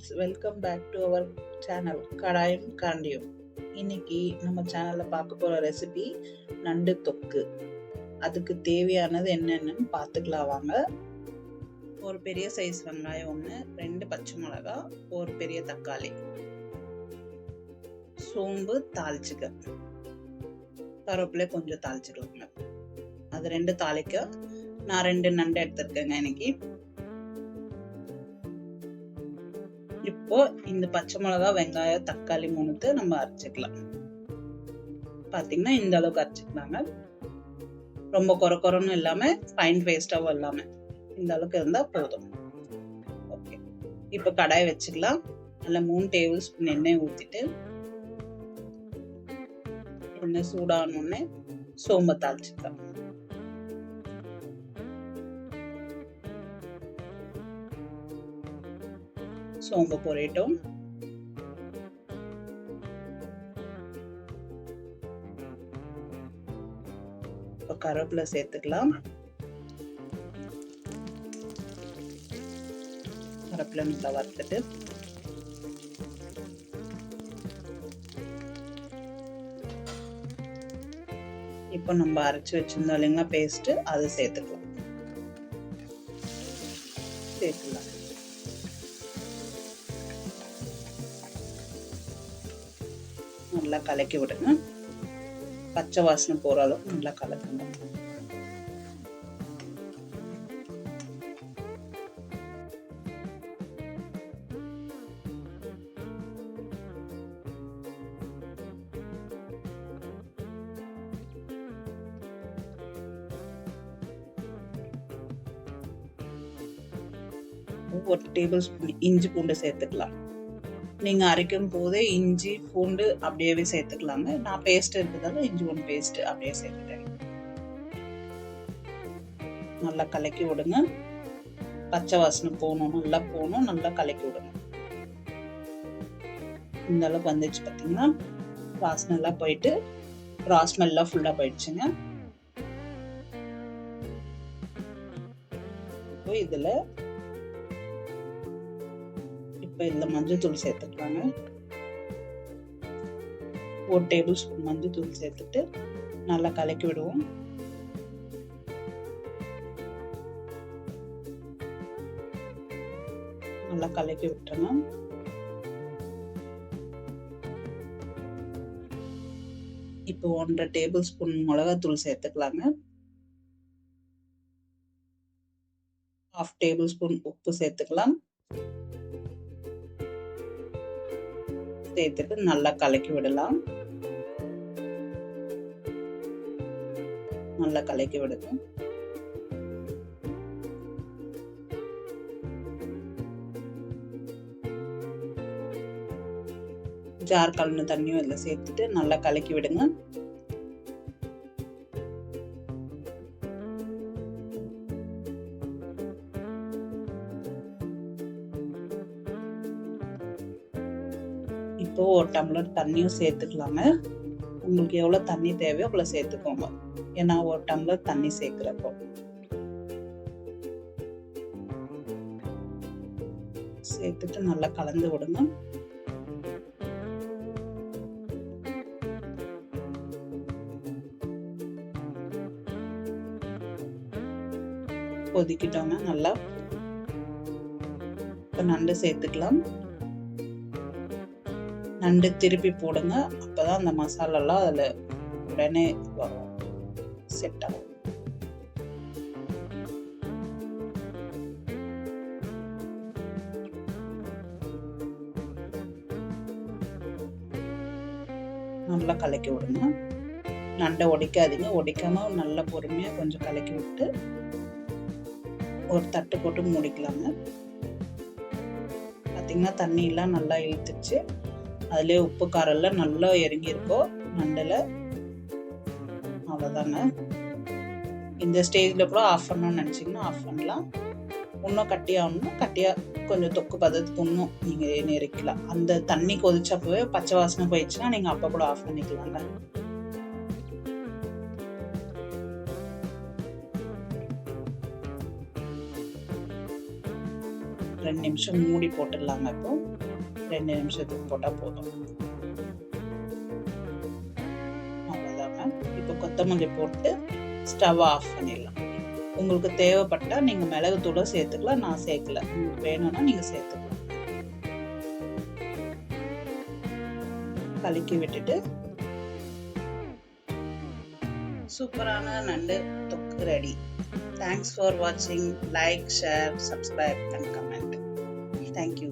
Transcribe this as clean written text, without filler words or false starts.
Friends, welcome back to our channel கடாயம் காண்டியம். இன்னைக்கு நம்ம சேனலில் பார்க்க போகிற ரெசிபி நண்டு தொக்கு. அதுக்கு தேவையானது என்னென்னு பார்த்துக்கலாம் வாங்க. ஒரு பெரிய சைஸ் வெங்காயம் ஒன்று, 2 பச்சை மிளகா, ஒரு பெரிய தக்காளி, சோம்பு தாளிச்சுக்க, கருவேப்பிலை கொஞ்சம் தாளிச்சுக்கலாங்க. அது 2 தாளிக்க நான் 2 நண்டு எடுத்துருக்கேங்க இன்னைக்கு. இப்போ இந்த பச்சை மிளகா, வெங்காயம், தக்காளி 3 நம்ம அரைச்சிக்கலாம். பாத்தீங்கன்னா இந்த அளவுக்கு அரைச்சிக்கலாங்க. ரொம்ப கொரன்னு இல்லாம ஃபைன் பேஸ்டாவும் இல்லாம இந்த அளவுக்கு இருந்தா போதும். ஓகே, இப்போ கடாய் வச்சுக்கலாம். நல்லா 3 டேபிள் ஸ்பூன் எண்ணெய் ஊத்திட்டு எண்ணெய் சூடானோடனே சோம்பை தாளிச்சுக்கலாம். சோம்பு பொரியட்டும். இப்போ கருவேப்பிலை சேர்த்துக்கலாம். கருவேப்பிலை நல்லா வறுத்துட்டு இப்போ நம்ம அரைச்சி வச்சிருந்தோம் இல்லைங்களா பேஸ்ட், அது சேர்த்துக்கலாம். நல்லா கலக்கி விடுங்க. பச்சை வாசனை போற அளவுக்கு நல்லா கலக்குங்க. ஒரு டேபிள் ஸ்பூன் இஞ்சி பூண்டு சேர்த்துக்கலாம். நீங்க அரைக்கும் போதே இஞ்சி பூண்டு அப்படியே சேர்த்துக்கலாங்க. நான் பேஸ்ட் இருக்கிறதால இஞ்சி பூண்டு பேஸ்ட் அப்படியே சேர்த்துட்டேன். நல்லா கலக்கி விடுங்க. பச்சை வாசனை போகணும், நல்லா கலக்கி விடுங்க. இந்த அளவுக்கு வந்துச்சு பார்த்தீங்கன்னா, வாசனை எல்லாம் போயிட்டு ரா ஸ்மெல் எல்லாம் ஃபுல்லா போயிடுச்சுங்க. இப்போ இதுல மஞ்சள் தூள் சேர்த்துக்கலாங்க. 1 டேபிள் ஸ்பூன் மஞ்சள் தூள் சேர்த்துட்டு நல்லா கலக்கி விடுவோம். நல்லா கலக்கி விட்டுருங்க. இப்போ 1.5 டேபிள் ஸ்பூன் மிளகாத்தூள் சேர்த்துக்கலாங்க. 1/2 டேபிள் ஸ்பூன் உப்பு சேர்த்துக்கலாம். சேர்த்துட்டு நல்லா கலக்கி விடலாம். நல்லா கலக்கி விடுங்க. ஜார் கலந்து தண்ணியும் இதுல சேர்த்துட்டு நல்லா கலக்கி விடுங்க. இப்போ 1 டம்ளர் தண்ணியும் சேர்த்துக்கலாங்க. உங்களுக்கு எவ்வளவு தண்ணி தேவையோ அவ்வளவு சேர்த்துக்கோங்க. ஏன்னா 1 டம்ளர் தண்ணி சேர்க்கிறப்போ சேர்த்துட்டு நல்லா கலந்து விடுங்க. கொதிக்கிட்டோங்க நல்லா. இப்ப நண்டு சேர்த்துக்கலாம். நண்டு திருப்பி போடுங்க. அப்பதான் அந்த மசாலா எல்லாம் அதுல உடனே வரும், செட் ஆகும். நல்லா கலக்கி விடுங்க. நண்டை ஒடிக்காதீங்க. ஒடிக்காம நல்லா பொறுமையா கொஞ்சம் கலக்கி விட்டு ஒரு தட்டு போட்டு மூடிக்கலாங்க. பாத்தீங்கன்னா தண்ணி எல்லாம் நல்லா இழுத்துச்சு. அதுலயே உப்பு காரம் எல்லாம் நல்லா இறங்கி இருக்கும் நண்டுல. அவ்வளவுதாங்க. இந்த ஸ்டேஜ்ல கூட ஆஃப் பண்ணணும்னு நினைச்சீங்கன்னா ஆஃப் பண்ணலாம். இன்னும் கட்டியா கொஞ்சம் தொக்கு பதத்துக்கு இன்னும் நீங்க நெருக்கலாம். அந்த தண்ணி கொதிச்சப்பவே பச்சை வாசனை போயிடுச்சுன்னா நீங்க அப்ப கூட ஆஃப் பண்ணிக்கலாங்க. 2 நிமிஷம் மூடி போட்டுடலாங்க. இப்போ 2 நிமிஷத்துக்கு போட்டா போதும். அவ்வளவுதாங்க. இப்போ கொத்தமல்லி போட்டு ஸ்டவ் ஆஃப் பண்ணிடலாம். உங்களுக்கு தேவைப்பட்டா நீங்க மிளகுத்தூளை சேர்த்துக்கலாம். நான் சேர்க்கல. உங்களுக்கு வேணும்னா நீங்க சேர்த்துக்கலாம். கலக்கி விட்டுட்டு சூப்பரான நண்டு தொக்கு ready. Thanks for watching. Like, share, subscribe and comment. Thank you.